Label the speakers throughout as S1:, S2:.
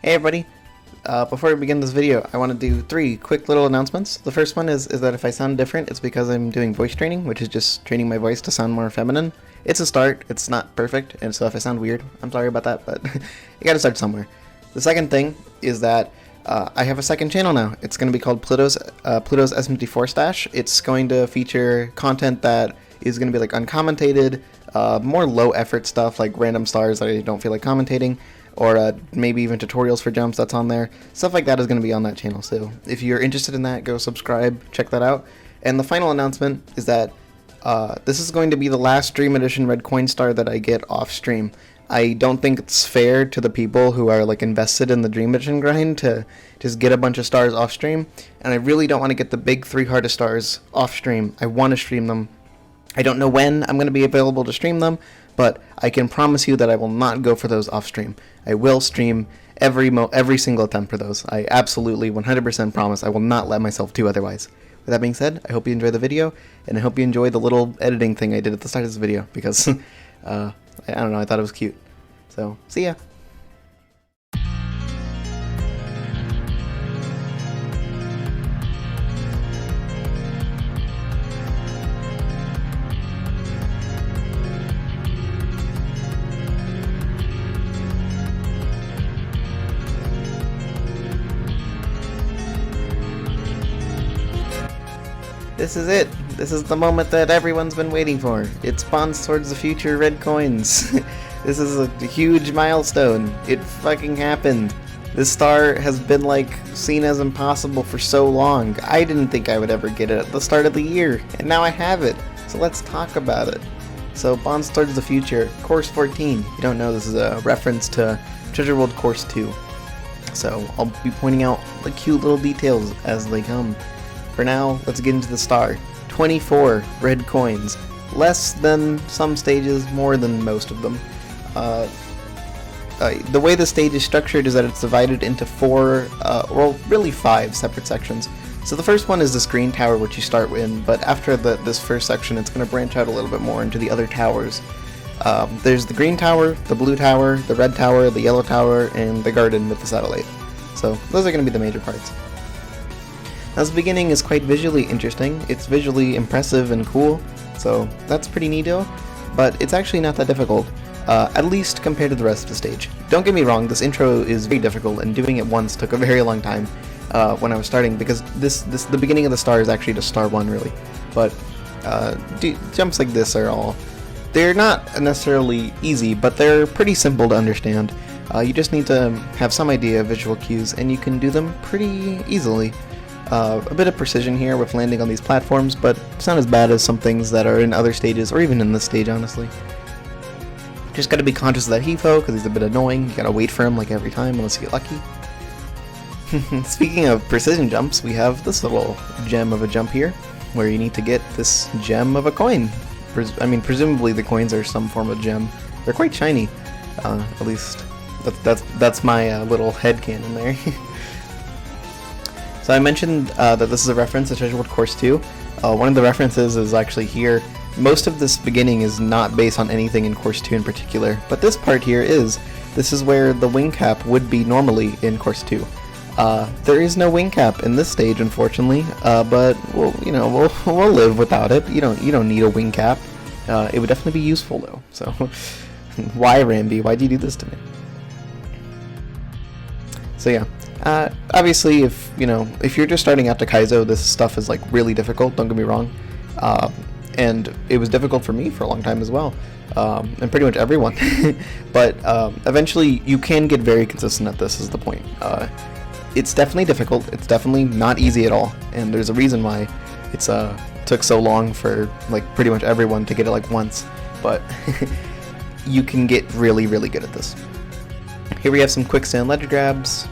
S1: Hey everybody! Before we begin this video, I want to do 3 quick little announcements. The first one is that if I sound different, it's because I'm doing voice training, which is just training my voice to sound more feminine. It's a start, it's not perfect, and so if I sound weird, I'm sorry about that, but you gotta start somewhere. The second thing is that I have a second channel now. It's going to be called Pluto's S54 Stash. It's going to feature content that is going to be like uncommentated, more low effort stuff like random stars that I don't feel like commentating, or maybe even tutorials for jumps that's on there. Stuff like that is going to be on that channel, so if you're interested in that, go subscribe, check that out. And the final announcement is that this is going to be the last Dream Edition Red Coin Star that I get off stream. I don't think it's fair to the people who are like invested in the Dream Edition grind to just get a bunch of stars off stream, and I really don't want to get the big 3 hardest stars off stream. I want to stream them. I don't know when I'm going to be available to stream them, but I can promise you that I will not go for those off stream. I will stream every single attempt for those. I absolutely 100% promise I will not let myself do otherwise. With that being said, I hope you enjoy the video, and I hope you enjoy the little editing thing I did at the start of this video, because I don't know, I thought it was cute. So, see ya! This is it! This is the moment that everyone's been waiting for. It spawns towards the future red coins. This is a huge milestone. It fucking happened. This star has been like seen as impossible for so long. I didn't think I would ever get it at the start of the year, and now I have it. So let's talk about it. So Bonds Towards the Future, Course 14. If you don't know, this is a reference to Treasure World Course 2. So I'll be pointing out the cute little details as they come. For now, let's get into the star. 24 red coins. Less than some stages, more than most of them. The way the stage is structured is that it's divided into 4, well, really 5 separate sections. So the first one is this green tower, which you start in, but after this first section, it's going to branch out a little bit more into the other towers. There's the green tower, the blue tower, the red tower, the yellow tower, and the garden with the satellite. So those are going to be the major parts. Now, the beginning is quite visually interesting. It's visually impressive and cool, so that's pretty neato, but it's actually not that difficult. At least compared to the rest of the stage. Don't get me wrong, this intro is very difficult, and doing it once took a very long time when I was starting, because the beginning of the star is actually just star 1, really. But jumps like this they're not necessarily easy, but they're pretty simple to understand. You just need to have some idea of visual cues, and you can do them pretty easily. A bit of precision here with landing on these platforms, but it's not as bad as some things that are in other stages, or even in this stage, honestly. Just gotta be conscious of that Hefo, because he's a bit annoying. You gotta wait for him like every time, unless you get lucky. Speaking of precision jumps, we have this little gem of a jump here, where you need to get this gem of a coin. Presumably the coins are some form of gem. They're quite shiny, at least that's my little headcanon there. So I mentioned that this is a reference to Treasure World Course 2. One of the references is actually here. Most of this beginning is not based on anything in Course 2 in particular, but this part here is. This is where the wing cap would be normally in Course 2. There is no wing cap in this stage, unfortunately, but we'll live without it. You don't need a wing cap. It would definitely be useful though. So why, Rambi? Why'd you do this to me? So yeah. Obviously, if you're just starting out to Kaizo, this stuff is like really difficult. Don't get me wrong, and it was difficult for me for a long time as well, and pretty much everyone. But eventually, you can get very consistent at this. Is the point? It's definitely difficult. It's definitely not easy at all, and there's a reason why it's took so long for like pretty much everyone to get it like once. But you can get really, really good at this. Here we have some quicksand ledge grabs.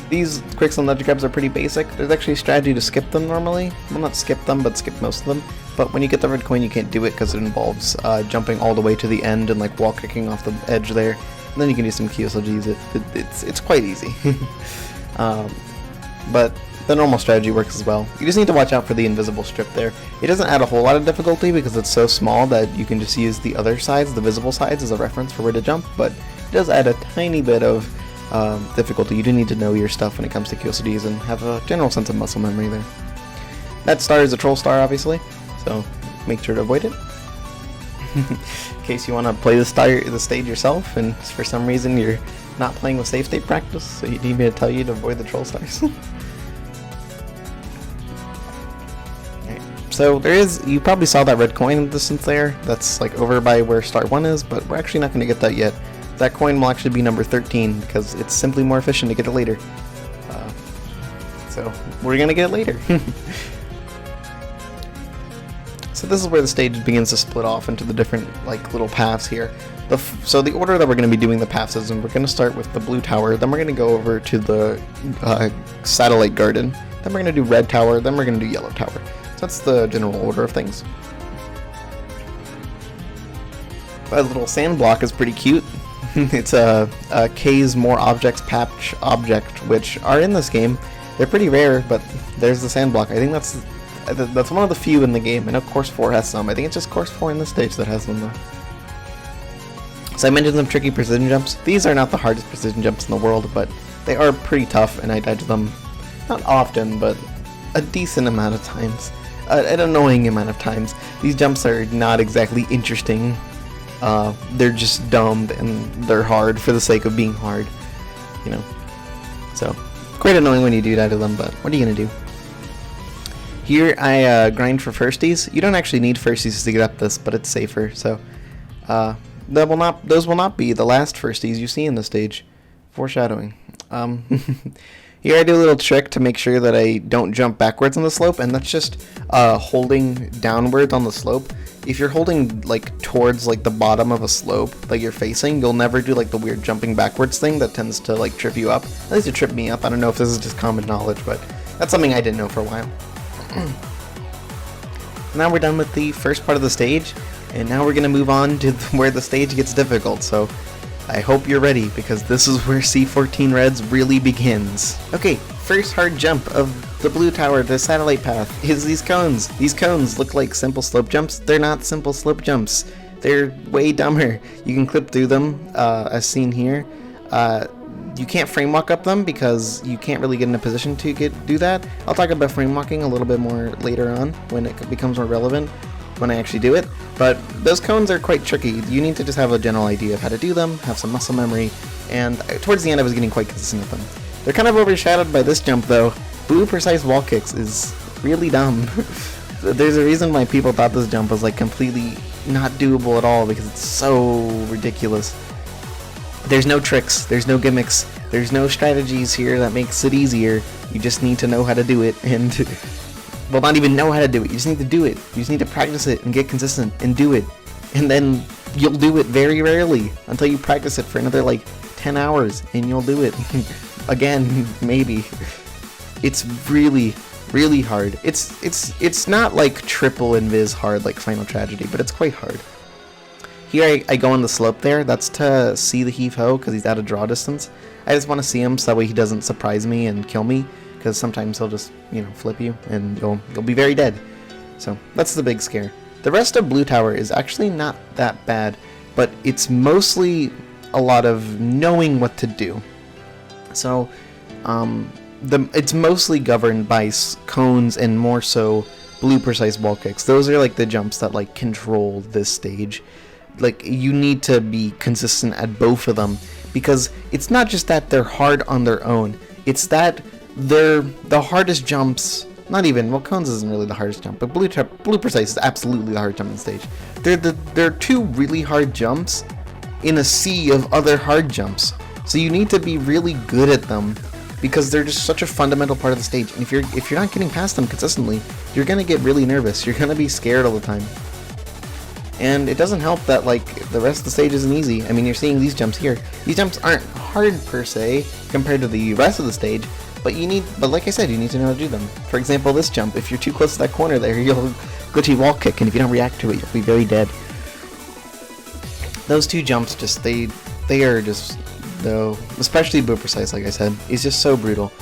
S1: These quicksand ledge grabs are pretty basic. There's actually a strategy to skip them normally. Well, not skip them, but skip most of them. But when you get the red coin, you can't do it because it involves jumping all the way to the end and like wall kicking off the edge there. And then you can do some QSLGs. It's quite easy. But the normal strategy works as well. You just need to watch out for the invisible strip there. It doesn't add a whole lot of difficulty because it's so small that you can just use the other sides, the visible sides, as a reference for where to jump, but it does add a tiny bit of difficulty. You do need to know your stuff when it comes to QSODs and have a general sense of muscle memory there. That star is a troll star, obviously, so make sure to avoid it. In case you want to play the stage yourself, and for some reason you're not playing with save state practice, so you need me to tell you to avoid the troll stars. Okay. So you probably saw that red coin in the distance there. That's like over by where star 1 is, but we're actually not going to get that yet. That coin will actually be number 13 because it's simply more efficient to get it later. So we're going to get it later. So this is where the stage begins to split off into the different like little paths here. So the order that we're going to be doing the paths is, we're going to start with the blue tower, then we're going to go over to the satellite garden, then we're going to do red tower, then we're going to do yellow tower. So that's the general order of things. That little sand block is pretty cute. It's a K's More Objects patch object, which are in this game. They're pretty rare, but there's the sand block. I think that's one of the few in the game. I know Course 4 has some. I think it's just Course 4 in this stage that has them though. So I mentioned some tricky precision jumps. These are not the hardest precision jumps in the world, but they are pretty tough, and I die to them not often, but a decent amount of times. An annoying amount of times. These jumps are not exactly interesting. They're just dumb, and they're hard for the sake of being hard, you know. So, quite annoying when you do die to them, but what are you gonna do? Here I grind for firsties. You don't actually need firsties to get up this, but it's safer. So those will not be the last firsties you see in the stage. Foreshadowing. Here I do a little trick to make sure that I don't jump backwards on the slope, and that's just holding downwards on the slope. If you're holding like towards like the bottom of a slope that you're facing, you'll never do like the weird jumping backwards thing that tends to like trip you up. At least it tripped me up. I don't know if this is just common knowledge, but that's something I didn't know for a while. Now we're done with the first part of the stage, and now we're going to move on to where the stage gets difficult, so I hope you're ready, because this is where C14 Reds really begins. Okay, first hard jump of the blue tower, the satellite path, is these cones. These cones look like simple slope jumps. They're not simple slope jumps. They're way dumber. You can clip through them, as seen here. You can't frame walk up them because you can't really get in a position to do that. I'll talk about frame walking a little bit more later on when it becomes more relevant, when I actually do it. But those cones are quite tricky. You need to just have a general idea of how to do them, have some muscle memory, and towards the end I was getting quite consistent with them. They're kind of overshadowed by this jump though. Blue precise wall kicks is really dumb. There's a reason why people thought this jump was like completely not doable at all, because it's so ridiculous. There's no tricks, there's no gimmicks, there's no strategies here that makes it easier. You just need to know how to do it, and well, not even know how to do it, you just need to do it. You just need to practice it and get consistent and do it. And then you'll do it very rarely until you practice it for another like 10 hours and you'll do it again, maybe. It's really, really hard. It's not like triple invis hard like Final Tragedy, but it's quite hard. Here I go on the slope there. That's to see the heave-ho because he's out of draw distance. I just want to see him so that way he doesn't surprise me and kill me, because sometimes he'll just, you know, flip you and you'll be very dead. So that's the big scare. The rest of Blue Tower is actually not that bad, but it's mostly a lot of knowing what to do. So it's mostly governed by cones and more so blue precise wall kicks. Those are like the jumps that like control this stage. Like, you need to be consistent at both of them, because it's not just that they're hard on their own, it's that they're the hardest jumps. Not even, well, cones isn't really the hardest jump, but blue precise is absolutely the hardest jump on the stage. They're two really hard jumps in a sea of other hard jumps, so you need to be really good at them, because they're just such a fundamental part of the stage. And if you're not getting past them consistently, you're gonna get really nervous. You're gonna be scared all the time. And it doesn't help that like the rest of the stage isn't easy. I mean, you're seeing these jumps here. These jumps aren't hard per se compared to the rest of the stage, but like I said, you need to know how to do them. For example, this jump, if you're too close to that corner there, you'll glitchy wall kick, and if you don't react to it, you'll be very dead. Those two jumps they are just, though, especially blue precise, like I said, is just so brutal.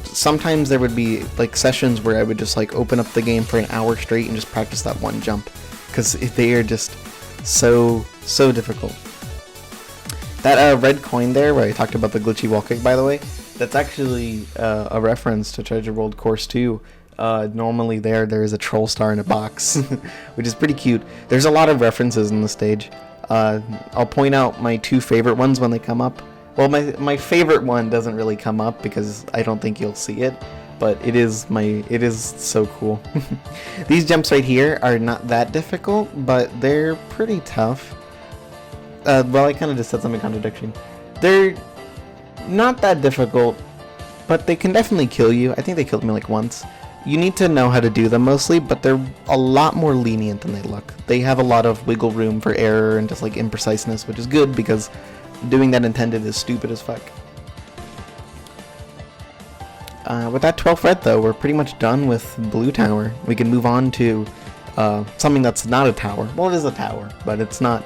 S1: Sometimes there would be like sessions where I would just like open up the game for an hour straight and just practice that one jump, because they are just so difficult. That red coin there, where I talked about the glitchy wall kick, by the way, that's actually a reference to Treasure World Course 2. Normally there is a troll star in a box, which is pretty cute. There's a lot of references in the stage. I'll point out my two favorite ones when they come up. Well, my favorite one doesn't really come up because I don't think you'll see it, but it is so cool. These jumps right here are not that difficult, but they're pretty tough. Well, I kind of just said something contradiction. They're not that difficult, but they can definitely kill you. I think they killed me like once. You need to know how to do them mostly, but they're a lot more lenient than they look. They have a lot of wiggle room for error and just like impreciseness, which is good because doing that intended is stupid as fuck. With that 12th red though, we're pretty much done with Blue Tower. We can move on to something that's not a tower. Well, it is a tower, but it's not.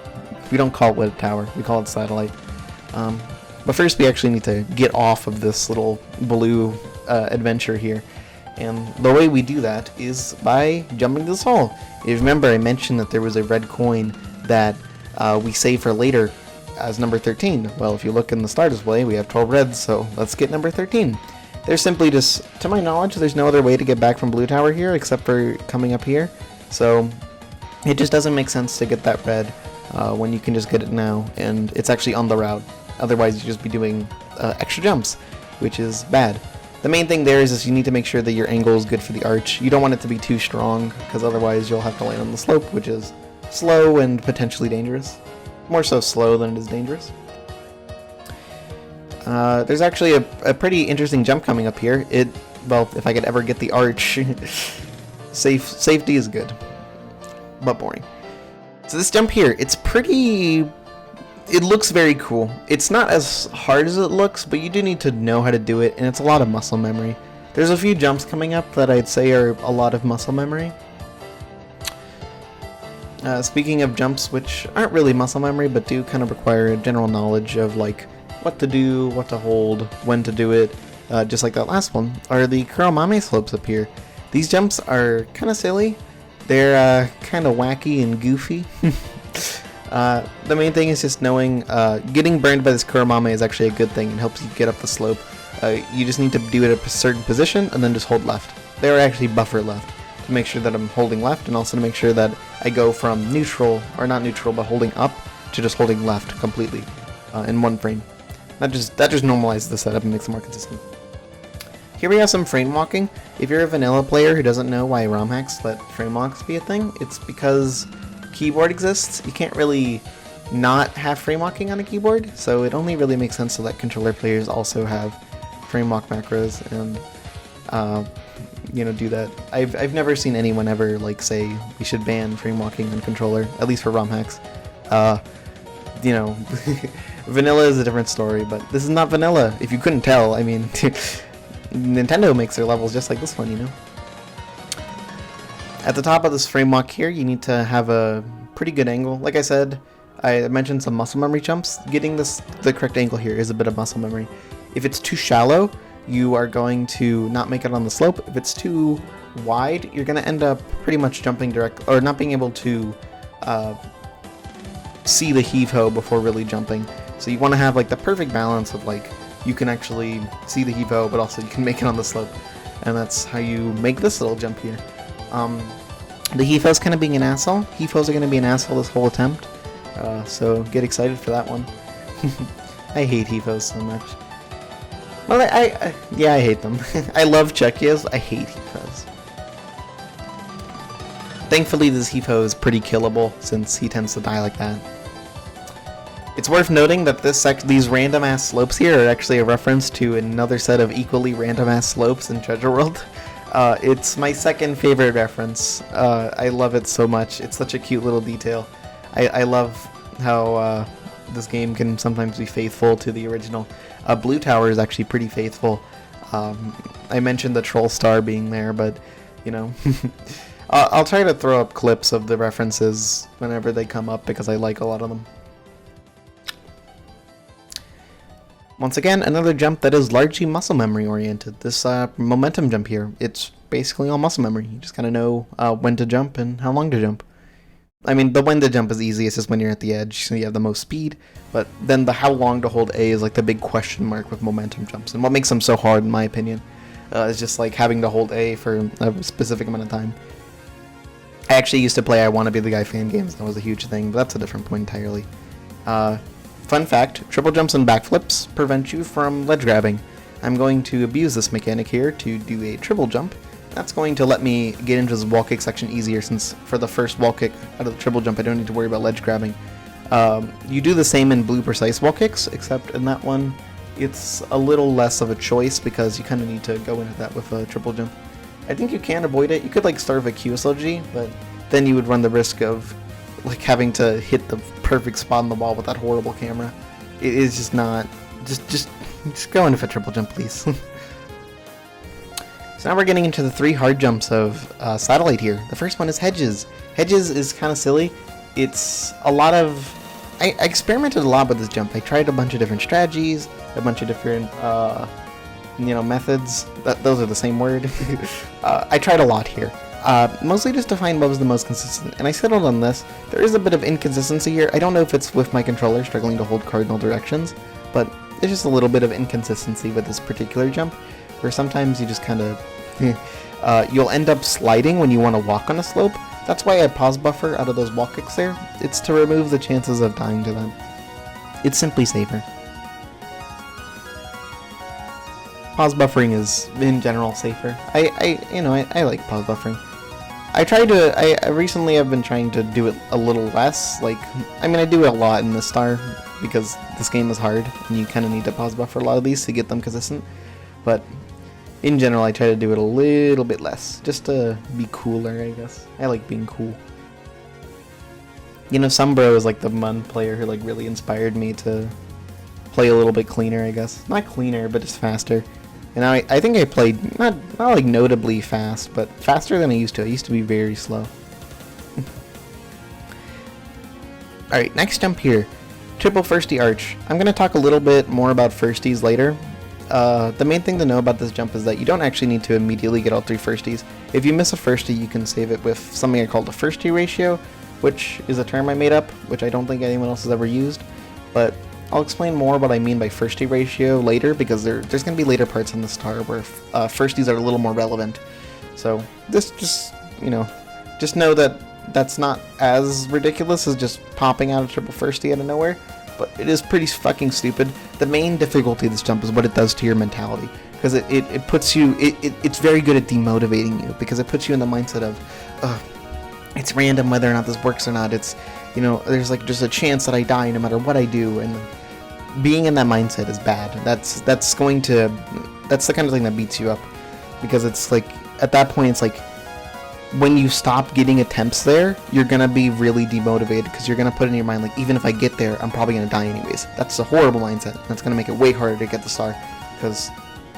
S1: We don't call it a tower. We call it satellite. But first we actually need to get off of this little blue adventure here. And the way we do that is by jumping this hole. If you remember, I mentioned that there was a red coin that we save for later as number 13. Well, if you look in the star display, we have 12 reds, so let's get number 13. There's simply just, to my knowledge, there's no other way to get back from Blue Tower here except for coming up here. So it just doesn't make sense to get that red when you can just get it now, and it's actually on the route. Otherwise, you just be doing extra jumps, which is bad. The main thing there is you need to make sure that your angle is good for the arch. You don't want it to be too strong, because otherwise you'll have to land on the slope, which is slow and potentially dangerous. More so slow than it is dangerous. There's actually a pretty interesting jump coming up here. Well, if I could ever get the arch, safety is good, but boring. So this jump here, it looks very cool. It's not as hard as it looks, but you do need to know how to do it, and it's a lot of muscle memory. There's a few jumps coming up that I'd say are a lot of muscle memory. Speaking of jumps which aren't really muscle memory, but do kind of require a general knowledge of like what to do, what to hold, when to do it, just like that last one, are the Kuromami Slopes up here. These jumps are kind of silly. They're kind of wacky and goofy. The main thing is just knowing getting burned by this Kuromami is actually a good thing. It helps you get up the slope. You just need to do it at a certain position and then just hold left. They are actually buffer left to make sure that I'm holding left, and also to make sure that I go from neutral, or not neutral, but holding up to just holding left completely in one frame. That just normalizes the setup and makes it more consistent. Here we have some frame walking. If you're a vanilla player who doesn't know why ROM hacks let frame walks be a thing, it's because keyboard exists. You can't really not have frame walking on a keyboard, so it only really makes sense to let controller players also have frame walk macros and do that. I've never seen anyone ever like say we should ban frame walking on controller, at least for ROM hacks. Vanilla is a different story, but this is not vanilla. If you couldn't tell, I mean, Nintendo makes their levels just like this one, you know. At the top of this frame walk here, you need to have a pretty good angle. Like I said, I mentioned some muscle memory jumps. Getting the correct angle here is a bit of muscle memory. If it's too shallow, you are going to not make it on the slope. If it's too wide, you're going to end up pretty much jumping direct, or not being able to see the heave-ho before really jumping. So you want to have like the perfect balance of like, you can actually see the heave-ho, but also you can make it on the slope. And that's how you make this little jump here. The heave-ho's kind of being an asshole. Heave-hos are going to be an asshole this whole attempt. So get excited for that one. I hate heave-hos so much. Well, yeah, I hate them. I love Chekias. I hate heave-hos. Thankfully, this heave-ho is pretty killable since he tends to die like that. It's worth noting that these random-ass slopes here are actually a reference to another set of equally random-ass slopes in Treasure World. It's my second favorite reference. I love it so much. It's such a cute little detail. I love how this game can sometimes be faithful to the original. Blue Tower is actually pretty faithful. I mentioned the troll star being there, but you know, I'll try to throw up clips of the references whenever they come up because I like a lot of them. Once again, another jump that is largely muscle memory oriented. This momentum jump here, it's basically all muscle memory. You just gotta know when to jump and how long to jump. I mean, the when to jump is easiest is when you're at the edge, so you have the most speed, but then the how long to hold A is like the big question mark with momentum jumps, and what makes them so hard, in my opinion, is just like having to hold A for a specific amount of time. I actually used to play I Wanna Be the Guy fan games, that was a huge thing, but that's a different point entirely. Fun fact, triple jumps and backflips prevent you from ledge grabbing. I'm going to abuse this mechanic here to do a triple jump. That's going to let me get into this wall kick section easier, since for the first wall kick out of the triple jump I don't need to worry about ledge grabbing. You do the same in blue precise wall kicks, except in that one it's a little less of a choice because you kind of need to go into that with a triple jump. I think you can avoid it. You could like start with a QSLG, but then you would run the risk of like having to hit the perfect spot on the wall with that horrible camera. It is just not. Just go in with a triple jump, please. So now we're getting into the 3 hard jumps of Satellite here. The first one is Hedges. Hedges is kind of silly. It's a lot of... I experimented a lot with this jump. I tried a bunch of different strategies, a bunch of different, methods. Those are the same word. I tried a lot here. Mostly just to find what was the most consistent, and I settled on this. There is a bit of inconsistency here. I don't know if it's with my controller struggling to hold cardinal directions, but there's just a little bit of inconsistency with this particular jump, where sometimes you just kind of, you'll end up sliding when you want to walk on a slope. That's why I pause buffer out of those wall kicks there. It's to remove the chances of dying to them. It's simply safer. Pause buffering is, in general, safer. I like pause buffering. Recently I've been trying to do it a little less. Like, I mean, I do it a lot in this star, because this game is hard, and you kind of need to pause buffer a lot of these to get them consistent. But in general, I try to do it a little bit less, just to be cooler, I guess. I like being cool. You know, Sumbro is like the one player who like really inspired me to play a little bit cleaner, I guess. Not cleaner, but just faster. And I think I played, not like notably fast, but faster than I used to. I used to be very slow. Alright, next jump here. Triple firstie arch. I'm going to talk a little bit more about firsties later. The main thing to know about this jump is that you don't actually need to immediately get all 3 firsties. If you miss a firstie, you can save it with something I call the firstie ratio, which is a term I made up, which I don't think anyone else has ever used. But I'll explain more what I mean by firstie ratio later, because there's going to be later parts in the star where firsties are a little more relevant. So just know that that's not as ridiculous as just popping out a triple firstie out of nowhere, but it is pretty fucking stupid. The main difficulty of this jump is what it does to your mentality, because it puts you, it's very good at demotivating you, because it puts you in the mindset of, it's random whether or not this works or not. It's, there's like just a chance that I die no matter what I do, and being in that mindset is bad. That's the kind of thing that beats you up, because it's like, at that point, it's like, when you stop getting attempts there, you're gonna be really demotivated, because you're gonna put in your mind, like, even if I get there, I'm probably gonna die anyways. That's a horrible mindset. That's gonna make it way harder to get the star, because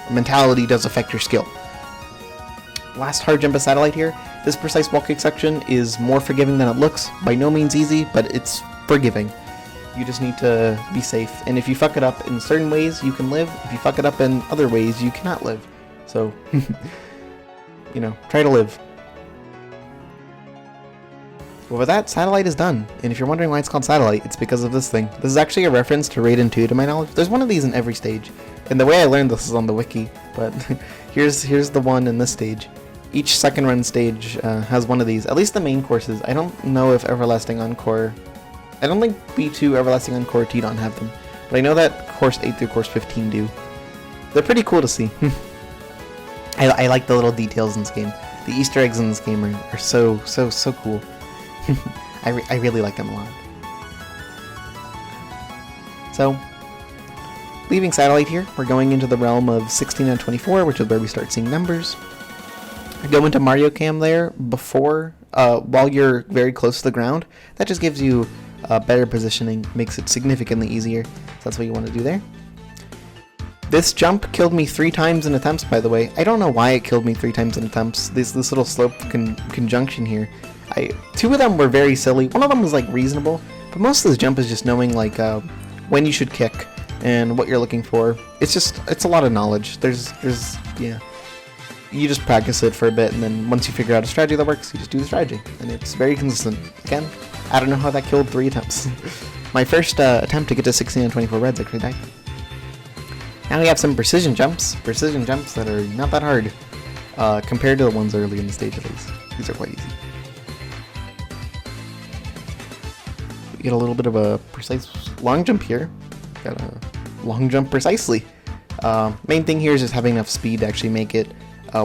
S1: mentality does affect your skill. Last hard jump of Satellite here. This precise wall kick section is more forgiving than it looks. By no means easy, but it's forgiving. You just need to be safe, and if you fuck it up in certain ways, you can live. If you fuck it up in other ways, you cannot live. So, try to live. Well, with that, Satellite is done, and if you're wondering why it's called Satellite, it's because of this thing. This is actually a reference to Raiden 2, to my knowledge. There's one of these in every stage, and the way I learned this is on the wiki, but here's the one in this stage. Each second run stage has one of these, at least the main courses. I don't know if Everlasting Encore, I don't think B2, Everlasting Encore, T-Don have them, but I know that Course 8 through Course 15 do. They're pretty cool to see. I like the little details in this game. The Easter eggs in this game are so cool. I really like them a lot. So, leaving Satellite here, we're going into the realm of 16 and 24, which is where we start seeing numbers. I go into Mario Cam there before, while you're very close to the ground. That just gives you better positioning, makes it significantly easier. So that's what you want to do there. This jump killed me 3 times in attempts, by the way. I don't know why it killed me 3 times in attempts. This little slope conjunction here. 2 of them were very silly. One of them was like reasonable, but most of this jump is just knowing like when you should kick and what you're looking for. It's a lot of knowledge. Yeah. You just practice it for a bit, and then once you figure out a strategy that works, you just do the strategy, and it's very consistent. Again, I don't know how that killed 3 attempts. My first attempt to get to 16 and 24 reds actually died. Now we have some precision jumps that are not that hard compared to the ones early in the stage at least. These are quite easy. We get a little bit of a precise long jump here. Got a long jump precisely. Main thing here is just having enough speed to actually make it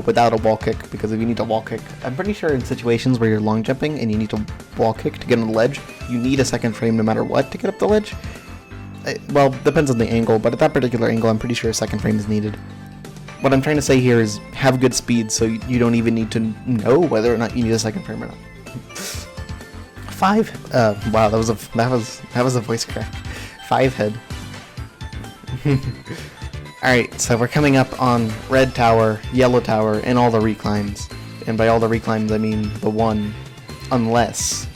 S1: without a wall kick, because if you need a wall kick, I'm pretty sure in situations where you're long jumping and you need to wall kick to get on the ledge, you need a second frame no matter what to get up the ledge. Well, depends on the angle, but at that particular angle, I'm pretty sure a second frame is needed. What I'm trying to say here is have good speed, so you don't even need to know whether or not you need a second frame or not. 5. Wow, that was a voice crack. 5 head. Alright, so we're coming up on red tower, yellow tower, and all the reclimbs. And by all the reclimbs, I mean the one, unless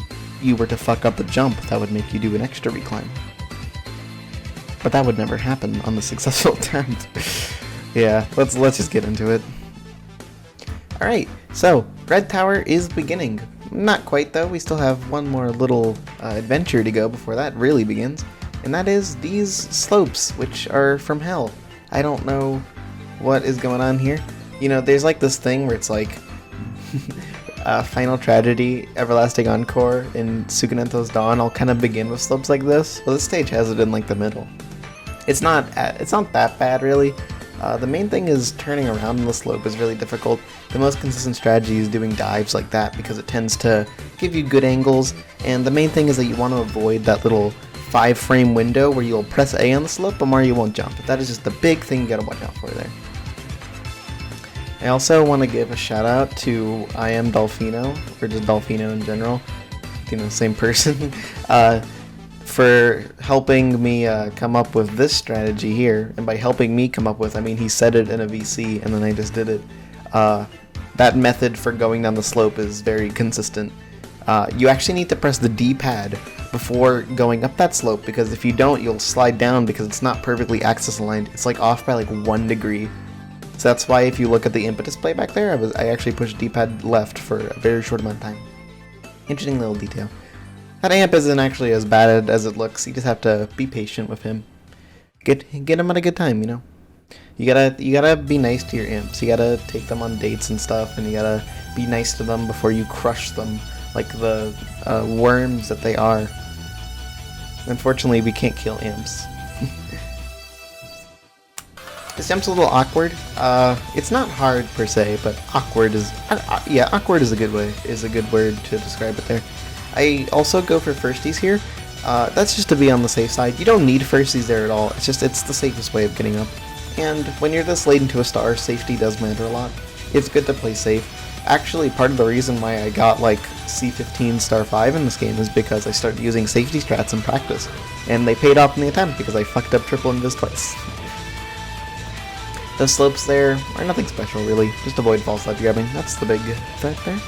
S1: you were to fuck up a jump that would make you do an extra reclimb. But that would never happen on the successful attempt. Yeah, let's just get into it. Alright, so red tower is beginning. Not quite though, we still have one more little adventure to go before that really begins. And that is these slopes, which are from hell. I don't know what is going on here. You know, there's like this thing where it's like Final Tragedy, Everlasting Encore, and Sukunento's Dawn all kind of begin with slopes like this. Well, this stage has it in like the middle. It's not that bad really. The main thing is turning around on the slope is really difficult. The most consistent strategy is doing dives like that because it tends to give you good angles, and the main thing is that you want to avoid that little 5 frame window where you'll press A on the slope but Mario won't jump. That is just the big thing you gotta watch out for there. I also want to give a shout out to I Am Dolphino, or just Dolphino in general, you know, same person, for helping me come up with this strategy here. And by helping me come up with, I mean he said it in a VC and then I just did it. That method for going down the slope is very consistent. You actually need to press the D-pad before going up that slope, because if you don't, you'll slide down because it's not perfectly axis aligned. It's like off by like 1 degree. So that's why if you look at the input display back there, I actually pushed D-pad left for a very short amount of time. Interesting little detail. That amp isn't actually as bad as it looks. You just have to be patient with him. Get him at a good time, you know. You gotta be nice to your imps. You gotta take them on dates and stuff, and you gotta be nice to them before you crush them like the worms that they are. Unfortunately, we can't kill imps. This jump's a little awkward. It's not hard per se, but awkward is awkward is a good word to describe it there. I also go for firsties here. That's just to be on the safe side. You don't need firsties there at all. It's the safest way of getting up. And when you're this late into a star, safety does matter a lot. It's good to play safe. Actually, part of the reason why I got like C15 star 5 in this game is because I started using safety strats in practice. And they paid off in the attempt because I fucked up triple invis twice. The slopes there are nothing special really, just avoid false ledge grabbing. That's the big threat there.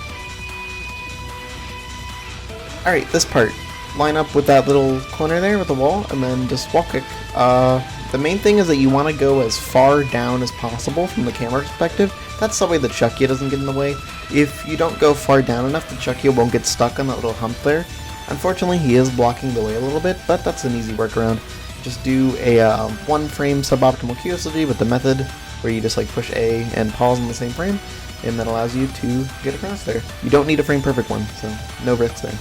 S1: Alright, this part. Line up with that little corner there with the wall, and then just wall kick. The main thing is that you want to go as far down as possible from the camera perspective. That's the way the Chuckia doesn't get in the way. If you don't go far down enough, the Chuckia won't get stuck on that little hump there. Unfortunately, he is blocking the way a little bit, but that's an easy workaround. Just do a 1 frame suboptimal QSLG with the method, where you just like push A and pause in the same frame, and that allows you to get across there. You don't need a frame perfect one, so no risks there.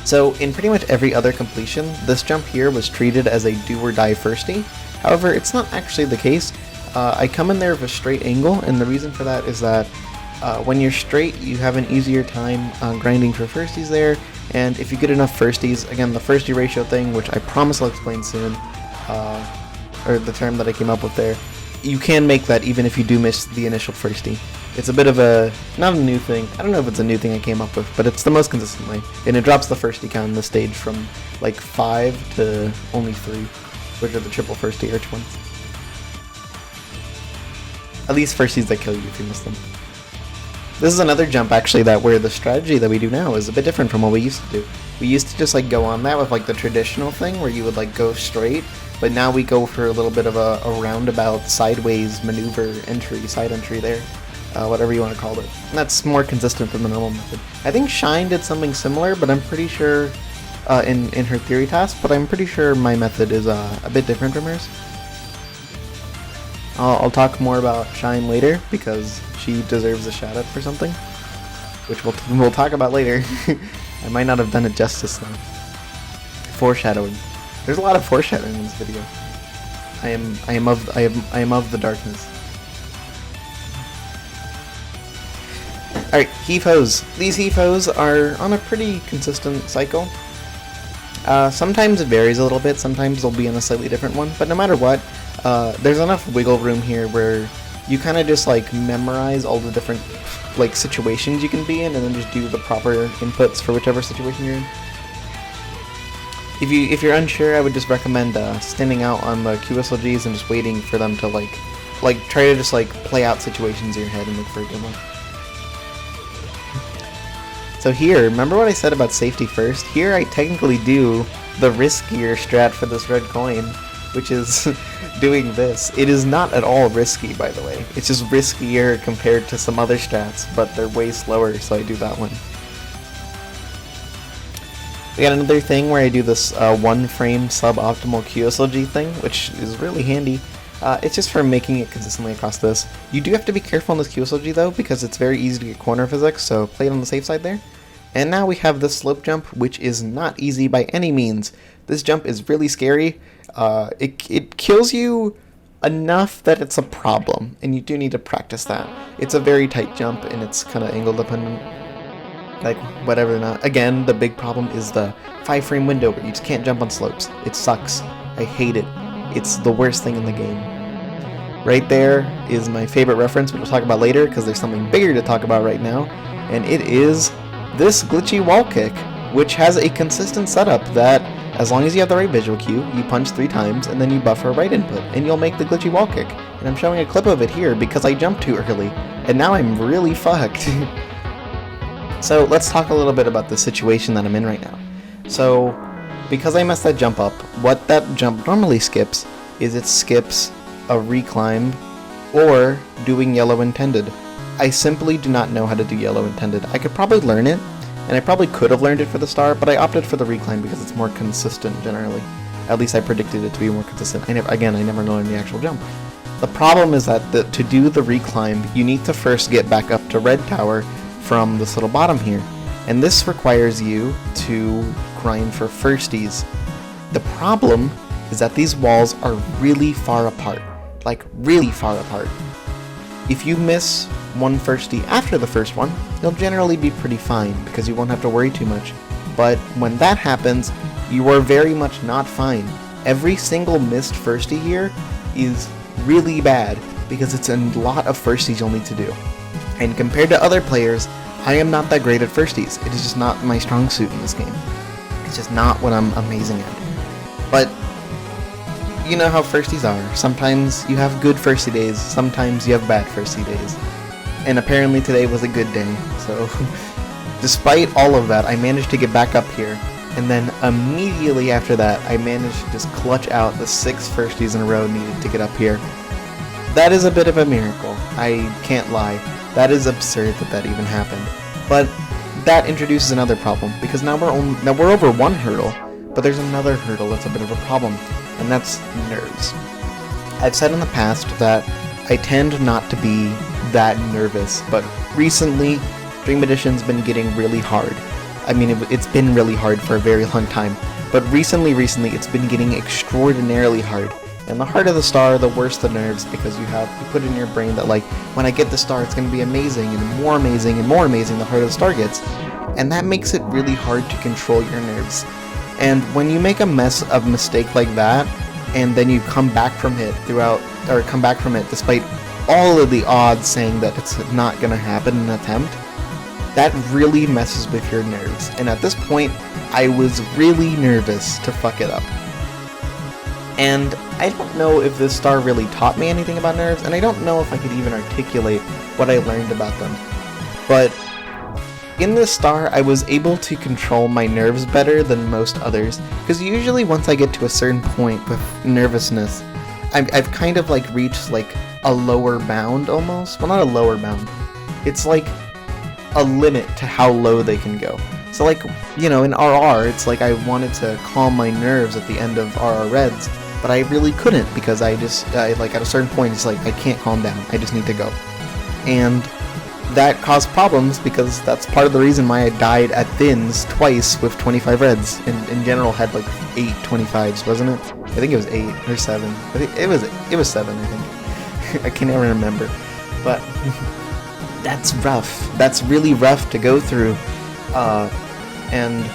S1: So in pretty much every other completion, this jump here was treated as a do or die firstie. However, it's not actually the case. I come in there with a straight angle, and the reason for that is that when you're straight, you have an easier time grinding for firsties there, and if you get enough firsties, again, the firstie ratio thing, which I promise I'll explain soon, or the term that I came up with there, you can make that even if you do miss the initial firstie. It's a bit of a, not a new thing, I don't know if it's a new thing I came up with, but it's the most consistent way, and it drops the firstie count in the stage from like 5 to only 3, which are the triple firstie arch ones. At least firsties that kill you if you miss them. This is another jump actually where the strategy that we do now is a bit different from what we used to do. We used to just like go on that with like the traditional thing where you would like go straight, but now we go for a little bit of a roundabout sideways maneuver entry, side entry there. whatever you want to call it. And that's more consistent than the normal method. I think Shine did something similar, but I'm pretty sure in her theory task, but I'm pretty sure my method is a bit different from hers. I'll talk more about Shine later because she deserves a shout out for something, which we'll talk about later. I might not have done it justice though. Foreshadowing. There's a lot of foreshadowing in this video. I am of the darkness. Alright, heave-hos. These heave-hos are on a pretty consistent cycle. Sometimes it varies a little bit, sometimes they'll be on a slightly different one, but no matter what, there's enough wiggle room here where you kind of just like memorize all the different like situations you can be in and then just do the proper inputs for whichever situation you're in. If you're unsure, I would just recommend standing out on the QSLGs and just waiting for them to like try to just like play out situations in your head and look for a good one. So here, remember what I said about safety first? Here I technically do the riskier strat for this red coin, which is doing this. It is not at all risky, by the way. It's just riskier compared to some other strats, but they're way slower, so I do that one. We got another thing where I do this one frame suboptimal QSLG thing, which is really handy. It's just for making it consistently across this. You do have to be careful on this QSLG though, because it's very easy to get corner physics, so play it on the safe side there. And now we have this slope jump, which is not easy by any means. This jump is really scary. It kills you enough that it's a problem, and you do need to practice that. It's a very tight jump, and it's kind of angle dependent. Like, whatever or not. Again, the big problem is the 5-frame window where you just can't jump on slopes. It sucks. I hate it. It's the worst thing in the game. Right there is my favorite reference, which we'll talk about later, because there's something bigger to talk about right now, and it is this glitchy wall kick, which has a consistent setup that, as long as you have the right visual cue, you punch 3 times, and then you buffer right input, and you'll make the glitchy wall kick. And I'm showing a clip of it here because I jumped too early, and now I'm really fucked. So let's talk a little bit about the situation that I'm in right now. So, because I messed that jump up, what that jump normally skips is it skips a reclimb or doing yellow intended. I simply do not know how to do yellow intended. I could probably learn it, and I probably could have learned it for the star, but I opted for the reclimb because it's more consistent generally. At least I predicted it to be more consistent. I never learned the actual jump. The problem is that to do the reclimb, you need to first get back up to red tower from this little bottom here, and this requires you to grind for firsties. The problem is that these walls are really far apart, like really far apart. If you miss one firstie after the first one, you'll generally be pretty fine because you won't have to worry too much. But when that happens, you are very much not fine. Every single missed firstie here is really bad because it's a lot of firsties you'll need to do. And compared to other players, I am not that great at firsties. It is just not my strong suit in this game. It's just not what I'm amazing at. But you know how firsties are. Sometimes you have good firstie days, sometimes you have bad firstie days. And apparently today was a good day, so despite all of that, I managed to get back up here. And then immediately after that, I managed to just clutch out the 6 firsties in a row needed to get up here. That is a bit of a miracle, I can't lie. That is absurd that even happened. But that introduces another problem, because now we're over one hurdle, but there's another hurdle that's a bit of a problem, and that's nerves. I've said in the past that I tend not to be that nervous, but recently, Dream Edition's been getting really hard. I mean, it's been really hard for a very long time, but recently it's been getting extraordinarily hard. And the harder the star, the worse the nerves, because you put in your brain that, like, when I get the star, it's going to be amazing, and more amazing, and more amazing the harder the star gets. And that makes it really hard to control your nerves. And when you make a mistake like that, and then you come back from it despite all of the odds saying that it's not going to happen in an attempt, that really messes with your nerves. And at this point, I was really nervous to fuck it up. And I don't know if this star really taught me anything about nerves, and I don't know if I could even articulate what I learned about them. But in this star, I was able to control my nerves better than most others, because usually once I get to a certain point with nervousness, I've kind of like reached like a lower bound almost. Well, not a lower bound. It's like a limit to how low they can go. So like, you know, in RR, it's like I wanted to calm my nerves at the end of RR Reds, but I really couldn't because I like at a certain point, it's like I can't calm down. I just need to go. And that caused problems because that's part of the reason why I died at Thins twice with 25 Reds. And in general had like 8 25s, wasn't it? I think it was 8 or 7. I think it was 7, I think. I can't even remember. But that's rough. That's really rough to go through. And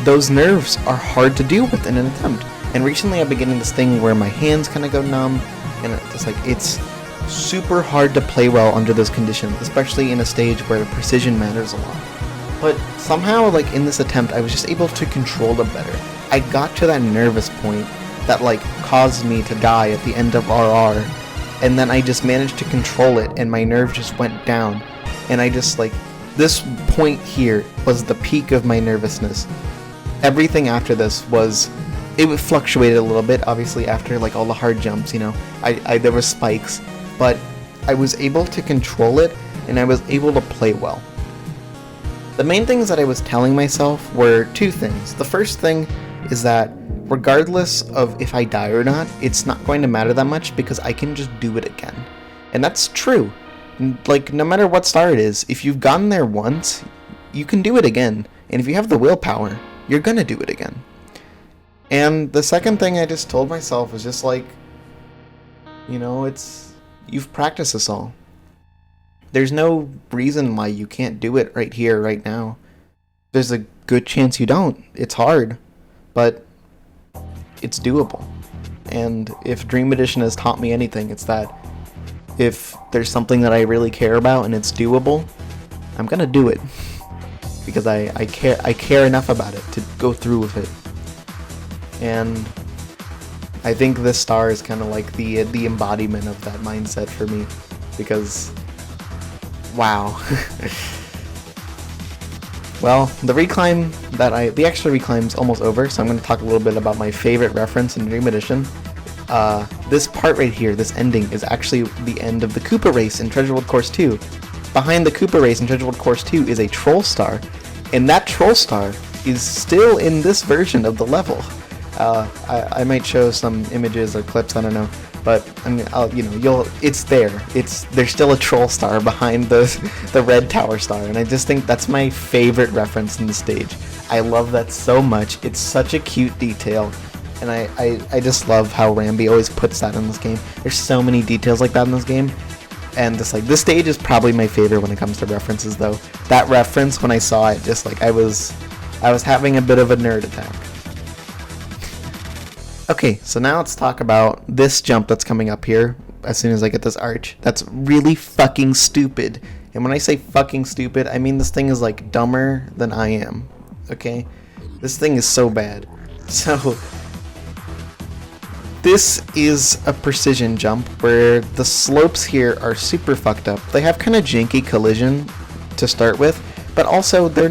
S1: those nerves are hard to deal with in an attempt. And recently I've been getting this thing where my hands kind of go numb, and it's super hard to play well under those conditions, especially in a stage where the precision matters a lot. But somehow, like in this attempt, I was just able to control it better. I got to that nervous point that like caused me to die at the end of RR, and then I just managed to control it, and my nerve just went down, and I just like, this point here was the peak of my nervousness. Everything after this was, it fluctuated a little bit, obviously after like all the hard jumps, you know, there were spikes, but I was able to control it, and I was able to play well. The main things that I was telling myself were 2 things. The first thing is that regardless of if I die or not, it's not going to matter that much because I can just do it again. And that's true. Like, no matter what star it is, if you've gotten there once, you can do it again. And if you have the willpower, you're gonna do it again. And the second thing I just told myself was just like, you know, you've practiced this all. There's no reason why you can't do it right here, right now. There's a good chance you don't. It's hard, but it's doable. And if Dream Edition has taught me anything, it's that if there's something that I really care about and it's doable, I'm gonna do it. Because I care enough about it to go through with it. And I think this star is kind of like the embodiment of that mindset for me, because wow. Well, the extra reclimb's almost over, so I'm going to talk a little bit about my favorite reference in Dream Edition. This part right here, this ending, is actually the end of the Koopa race in Treasure World Course 2. Behind the Koopa race in Treasure World Course 2 is a troll star, and that troll star is still in this version of the level. I might show some images or clips, I don't know, but I mean, it's there. There's still a troll star behind the red tower star, and I just think that's my favorite reference in the stage. I love that so much. It's such a cute detail, and I just love how Rambi always puts that in this game. There's so many details like that in this game, and just like this stage is probably my favorite when it comes to references, though. That reference, when I saw it, just like I was having a bit of a nerd attack. Okay, so now let's talk about this jump that's coming up here as soon as I get this arch. That's really fucking stupid. And when I say fucking stupid, I mean this thing is like dumber than I am. Okay? This thing is so bad. So, this is a precision jump where the slopes here are super fucked up. They have kind of janky collision to start with, but also they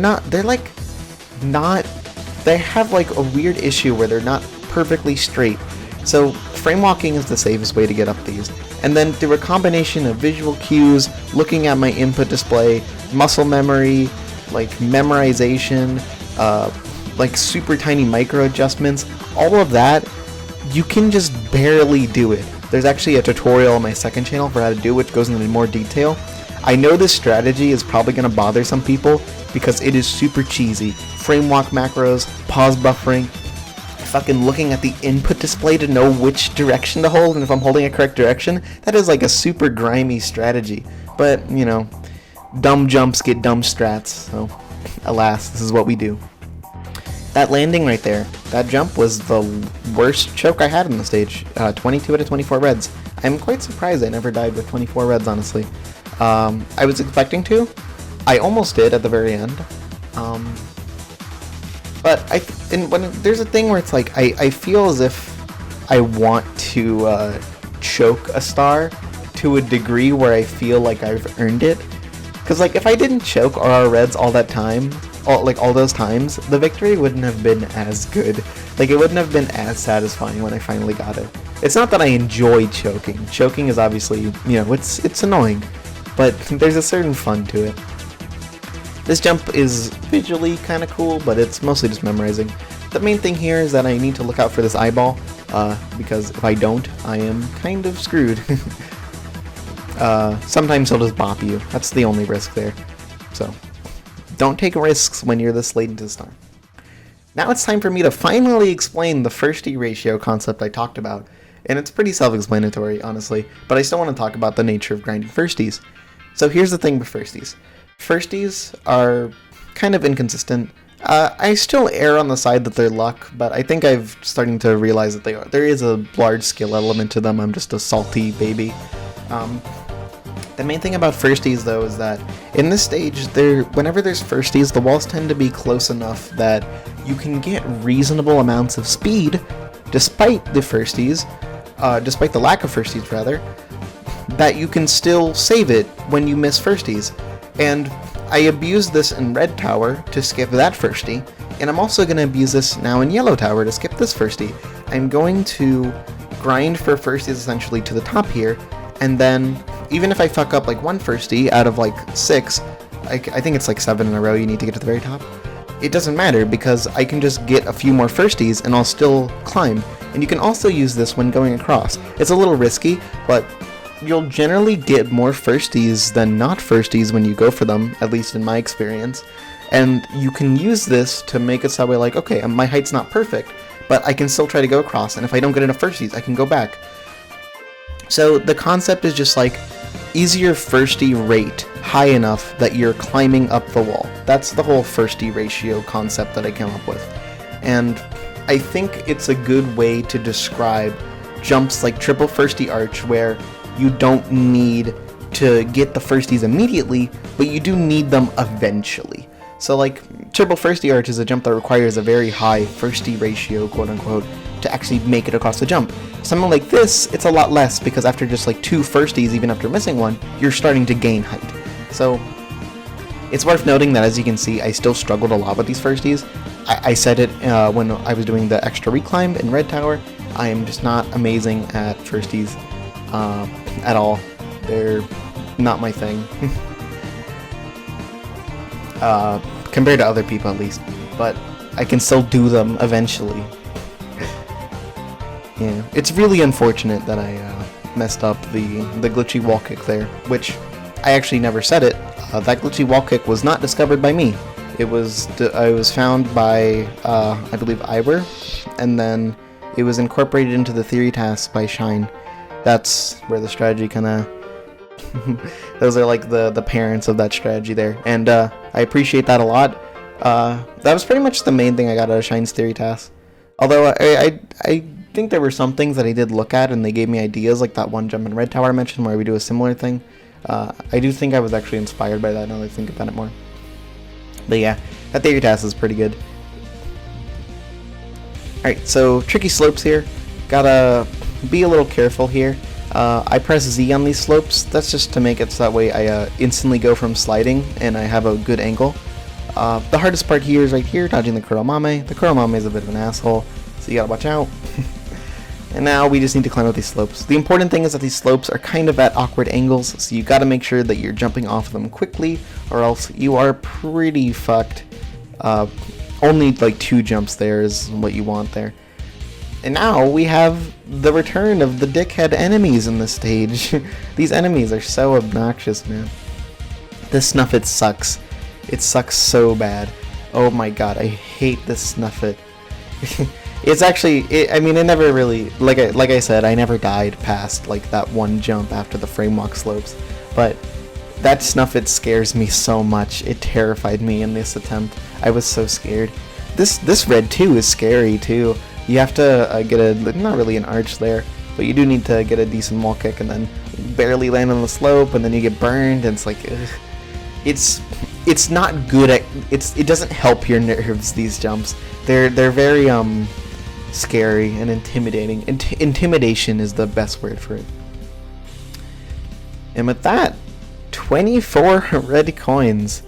S1: have like a weird issue where they're not perfectly straight. So frame walking is the safest way to get up these. And then through a combination of visual cues, looking at my input display, muscle memory, like memorization, like super tiny micro adjustments, all of that, you can just barely do it. There's actually a tutorial on my second channel for how to do it, which goes into more detail. I know this strategy is probably going to bother some people because it is super cheesy. Frame walk macros, pause buffering, fucking looking at the input display to know which direction to hold and if I'm holding a correct direction. That is like a super grimy strategy. But, you know, dumb jumps get dumb strats, so alas, this is what we do. That landing right there, that jump was the worst choke I had in the stage. 22 out of 24 reds. I'm quite surprised I never died with 24 reds, honestly. I was expecting to. I almost did at the very end. But there's a thing where it's like, I feel as if I want to choke a star to a degree where I feel like I've earned it. Because like if I didn't choke RR Reds all that time, all those times, the victory wouldn't have been as good. Like, it wouldn't have been as satisfying when I finally got it. It's not that I enjoy choking. Choking is obviously, you know, it's annoying, but there's a certain fun to it. This jump is visually kind of cool, but it's mostly just memorizing. The main thing here is that I need to look out for this eyeball, because if I don't, I am kind of screwed. Sometimes he'll just bop you. That's the only risk there. So, don't take risks when you're this late into the star. Now it's time for me to finally explain the firstie ratio concept I talked about, and it's pretty self-explanatory, honestly, but I still want to talk about the nature of grinding firsties. So here's the thing with firsties. Firsties are kind of inconsistent. I still err on the side that they're luck, but I think I'm starting to realize that they are. There is a large skill element to them. I'm just a salty baby. The main thing about firsties, though, is that in this stage, whenever there's firsties, the walls tend to be close enough that you can get reasonable amounts of speed, despite the firsties, despite the lack of firsties, rather, that you can still save it when you miss firsties. And I abused this in Red Tower to skip that firstie, and I'm also going to abuse this now in Yellow Tower to skip this firstie. I'm going to grind for firsties essentially to the top here, and then even if I fuck up like one firstie out of like 6, I think it's like 7 in a row you need to get to the very top, it doesn't matter because I can just get a few more firsties and I'll still climb. And you can also use this when going across. It's a little risky, but you'll generally get more firsties than not firsties when you go for them, at least in my experience. And you can use this to make it so way like, okay, my height's not perfect, but I can still try to go across, and if I don't get enough firsties, I can go back. So the concept is just like, easier firstie rate high enough that you're climbing up the wall. That's the whole firstie ratio concept that I came up with. And I think it's a good way to describe jumps like triple firstie arch, where you don't need to get the firsties immediately, but you do need them eventually. So like triple firstie arch is a jump that requires a very high firstie ratio, quote unquote, to actually make it across the jump. Something like this, it's a lot less, because after just like 2 firsties, even after missing one, you're starting to gain height. So it's worth noting that, as you can see, I still struggled a lot with these firsties. I said it when I was doing the extra reclimb in Red Tower. I am just not amazing at firsties at all. They're not my thing. Compared to other people at least. But I can still do them eventually. Yeah, it's really unfortunate that I messed up the glitchy wall kick there, which I actually never said it. That glitchy wall kick was not discovered by me. It was found by I believe Iwer, and then it was incorporated into the theory task by Shine. That's where the strategy kind of those are like the parents of that strategy there, and I appreciate that a lot. That was pretty much the main thing I got out of Shine's theory task. Although I think there were some things that I did look at and they gave me ideas, like that one jump in Red Tower I mentioned where we do a similar thing. I do think I was actually inspired by that now that I think about it more. But yeah, that theory task is pretty good. Alright, so tricky slopes here. Gotta be a little careful here. I press Z on these slopes. That's just to make it so that way I instantly go from sliding and I have a good angle. The hardest part here is right here, dodging the Kuromami. The Kuromami is a bit of an asshole, so you gotta watch out. And now we just need to climb up these slopes. The important thing is that these slopes are kind of at awkward angles, so you gotta make sure that you're jumping off of them quickly, or else you are pretty fucked. Only like 2 jumps there is what you want there. And now we have the return of the dickhead enemies in this stage. These enemies are so obnoxious, man. This Snuffit sucks. It sucks so bad. Oh my god, I hate this Snuffit. It's actually, I mean, it never really, like I said, I never died past like that one jump after the framewalk slopes, but that Snuffit scares me so much. It terrified me in this attempt. I was so scared. This red too is scary too. You have to get a, not really an arch there, but you do need to get a decent wall kick and then barely land on the slope, and then you get burned, and it's like, ugh. It's not good at, it doesn't help your nerves, these jumps. They're very scary and intimidating. Intimidation is the best word for it. And with that, 24 red coins.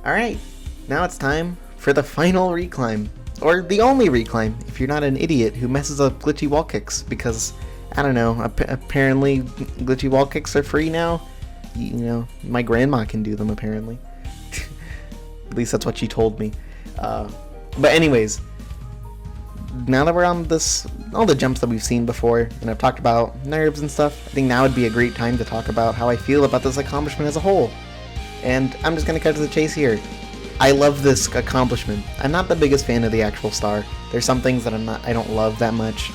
S1: Alright, now it's time for the final reclimb. Or the only reclimb, if you're not an idiot who messes up glitchy wall kicks, because, I don't know, apparently glitchy wall kicks are free now. You know, my grandma can do them, apparently. At least that's what she told me. But anyways, now that we're on all the jumps that we've seen before, and I've talked about nerves and stuff, I think now would be a great time to talk about how I feel about this accomplishment as a whole. And I'm just going to cut to the chase here. I love this accomplishment. I'm not the biggest fan of the actual star. There's some things that I don't love that much.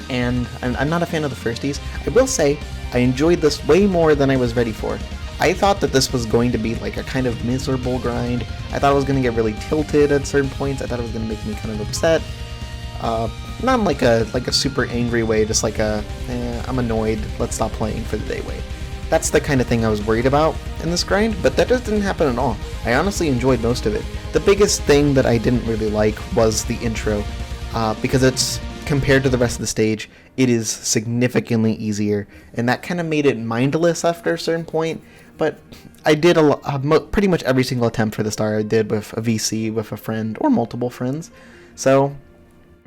S1: And I'm not a fan of the firsties. I will say, I enjoyed this way more than I was ready for. I thought that this was going to be like a kind of miserable grind. I thought it was going to get really tilted at certain points. I thought it was going to make me kind of upset. Not in like a super angry way, just like I'm annoyed, let's stop playing for the day way. That's the kind of thing I was worried about in this grind, but that just didn't happen at all. I honestly enjoyed most of it. The biggest thing that I didn't really like was the intro, because it's, compared to the rest of the stage, it is significantly easier, and that kind of made it mindless after a certain point. But I did pretty much every single attempt for the star I did with a VC, with a friend, or multiple friends. So,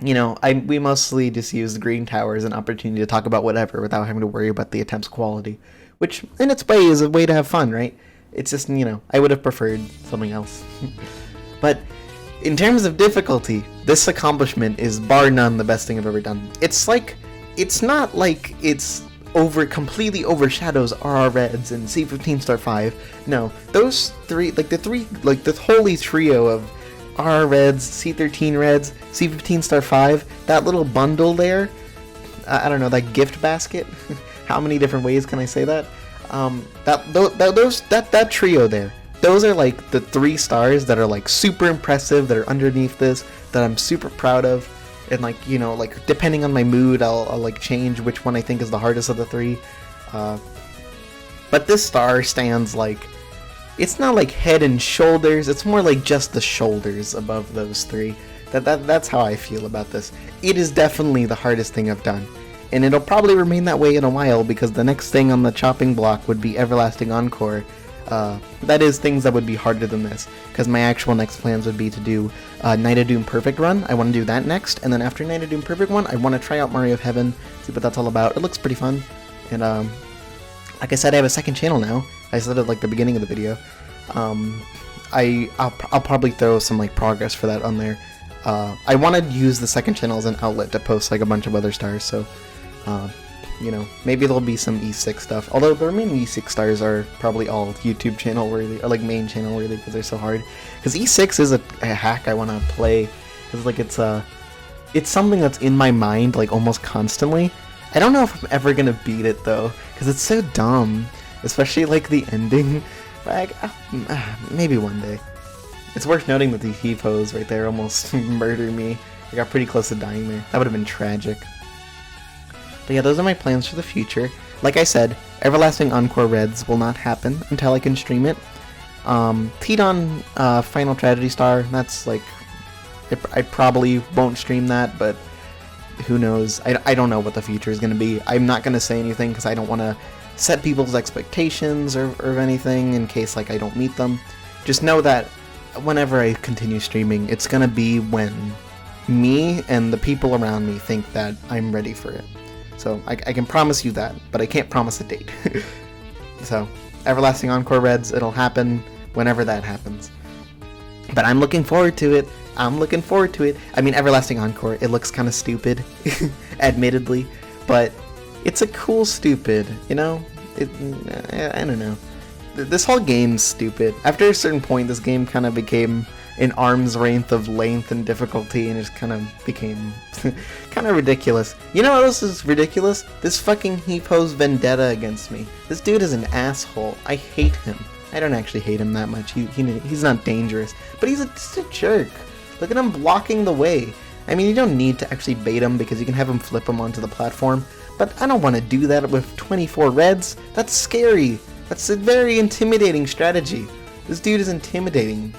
S1: you know, we mostly just used the green tower as an opportunity to talk about whatever without having to worry about the attempt's quality. Which, in its way, is a way to have fun, right? It's just, you know, I would have preferred something else. But in terms of difficulty, this accomplishment is bar none the best thing I've ever done. It's not like it's completely overshadows RR Reds and C15 Star 5. No, those three, the holy trio of RR Reds, C13 Reds, C15 Star 5, that little bundle there, I don't know, that gift basket. How many different ways can I say that? That trio there, those are like the 3 stars that are like super impressive, that are underneath this, that I'm super proud of. And like, you know, like depending on my mood, I'll like change which one I think is the hardest of the 3. But this star stands like, it's not like head and shoulders, it's more like just the shoulders above those 3. That's how I feel about this. It is definitely the hardest thing I've done. And it'll probably remain that way in a while, because the next thing on the chopping block would be Everlasting Encore. That is things that would be harder than this, because my actual next plans would be to do Night of Doom Perfect Run. I want to do that next, and then after Night of Doom Perfect One, I want to try out Mario of Heaven, see what that's all about. It looks pretty fun, and like I said, I have a second channel now. I said it like the beginning of the video. I'll probably throw some like progress for that on there. I want to use the second channel as an outlet to post like a bunch of other stars, so you know, maybe there'll be some E6 stuff, although the remaining E6 stars are probably all YouTube channel worthy, or like main channel worthy, because they're so hard. Because E6 is a hack I want to play, because like it's something that's in my mind like almost constantly. I don't know if I'm ever gonna beat it though, because it's so dumb, especially like the ending. Like, maybe one day. It's worth noting that the heave-hos right there almost murdered me. I got pretty close to dying there. That would have been tragic. But yeah, those are my plans for the future. Like I said, Everlasting Encore Reds will not happen until I can stream it. Tidon Final Tragedy Star, that's like, I probably won't stream that, but who knows. I don't know what the future is going to be. I'm not going to say anything because I don't want to set people's expectations or anything in case like I don't meet them. Just know that whenever I continue streaming, it's going to be when me and the people around me think that I'm ready for it. So I can promise you that, but I can't promise a date. So, Everlasting Encore Reds, it'll happen whenever that happens. But I'm looking forward to it. I mean, Everlasting Encore, it looks kind of stupid, admittedly, but it's a cool stupid, you know? I don't know. This whole game's stupid. After a certain point, this game kind of became an arm's length of length and difficulty, and it just kind of became kind of ridiculous. You know what else is ridiculous? This fucking heave-ho's vendetta against me. This dude is an asshole. I hate him. I don't actually hate him that much. He's not dangerous, but he's just a jerk. Look at him blocking the way. I mean, you don't need to actually bait him because you can have him flip him onto the platform, but I don't want to do that with 24 reds. That's scary. That's a very intimidating strategy. This dude is intimidating.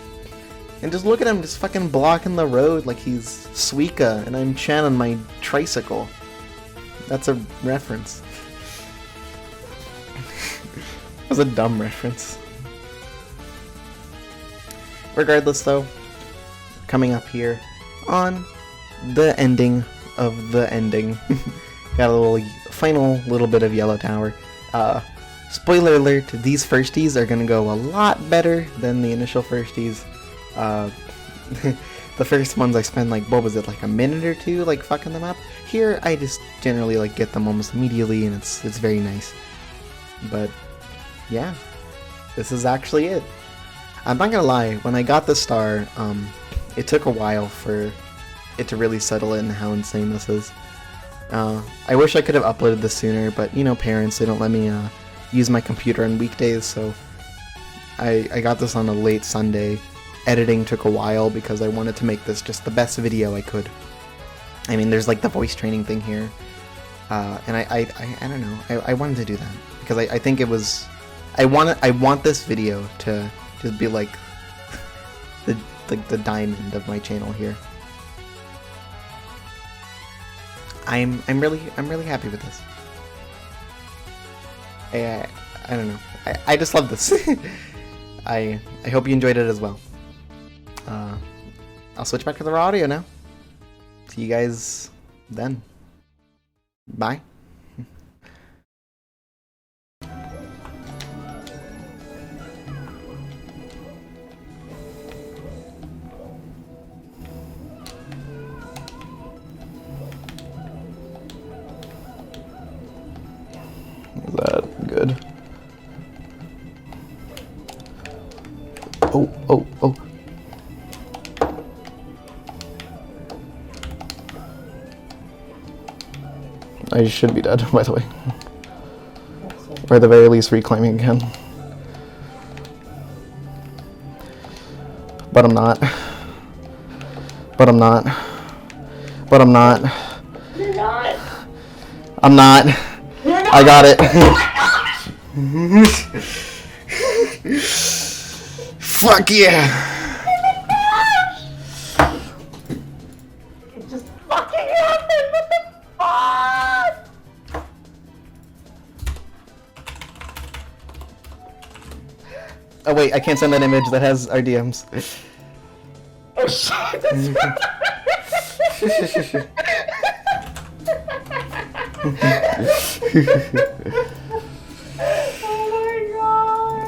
S1: And just look at him just fucking blocking the road like he's Suika and I'm Chen on my tricycle. That's a reference. That was a dumb reference. Regardless though, coming up here on the ending of the ending, got a little final little bit of Yellow Tower. Spoiler alert, these firsties are gonna go a lot better than the initial firsties. The first ones I spend like, what was it, like a minute or two like fucking them up. Here I just generally like get them almost immediately, and it's very nice. But yeah, this is actually it. I'm not gonna lie, when I got the star, it took a while for it to really settle in how insane this is. I wish I could have uploaded this sooner, but you know, parents, they don't let me use my computer on weekdays, so I got this on a late Sunday. Editing took a while because I wanted to make this just the best video I could. I mean, there's like the voice training thing here, and I don't know. I wanted to do that because I think it was. I want this video to just be like the diamond of my channel here. I'm really happy with this. I don't know. I just love this. I hope you enjoyed it as well. I'll switch back to the raw audio now. See you guys then. Bye. Is that good? Oh. I should be dead, by the way. Or at the very least reclaiming again. But I'm not. But I'm not. But I'm not.
S2: You're not.
S1: I'm not.
S2: You're not.
S1: I got it. Fuck yeah.
S2: It just fucking happened. What the fuck?
S1: Oh wait, I can't send that image. That has our DMs.
S2: Oh shit.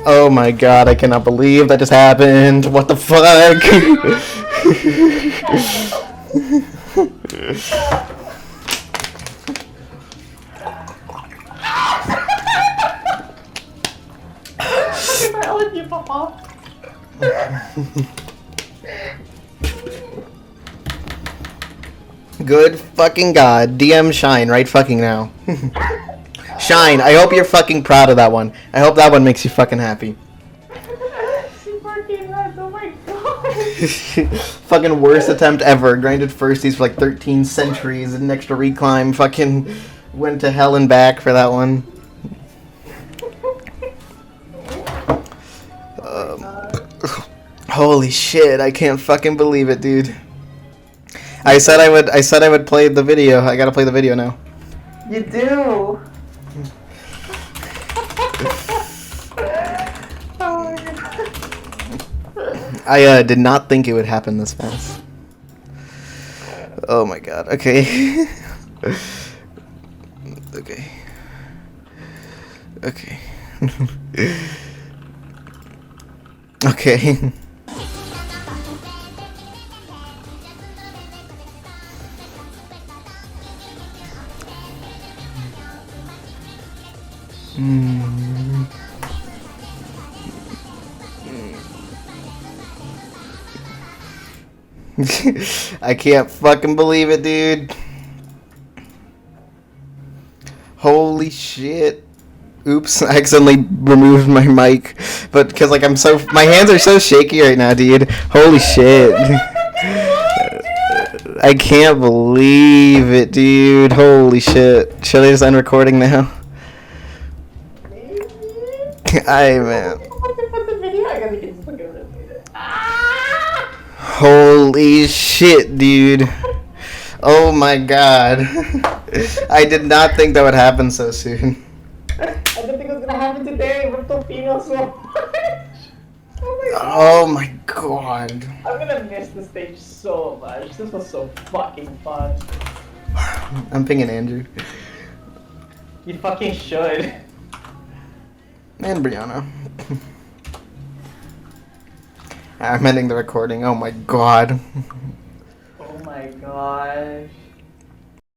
S1: Oh my god, I cannot believe that just happened. What the fuck?
S2: I'll let you pop off.
S1: Good fucking god. DM Shine right fucking now. Shine, I hope you're fucking proud of that one. I hope that one makes you fucking happy.
S2: She fucking has, oh my god.
S1: Fucking worst attempt ever. Grinded firsties for like 13 centuries and extra reclimb. Fucking went to hell and back for that one. Holy shit, I can't fucking believe it, dude. I said I would play the video. I gotta play the video now.
S2: You do. Oh my god.
S1: I did not think it would happen this fast. Oh my god. Okay. Okay. Okay. Okay. I can't fucking believe it, dude. Holy shit. Oops, I accidentally removed my mic. But because like my hands are so shaky right now, dude. Holy shit. I can't believe it, dude. Holy shit. Should I just end recording now? Man. Holy shit, dude. Oh my god. I did not think that would happen so soon.
S2: I didn't think it was gonna happen today. We're Filipinos so much.
S1: Oh my god.
S2: I'm gonna miss the stage so much. This was so fucking fun.
S1: I'm pinging Andrew.
S2: You fucking should.
S1: And Brianna. I'm ending the recording. Oh my god.
S2: Oh my gosh.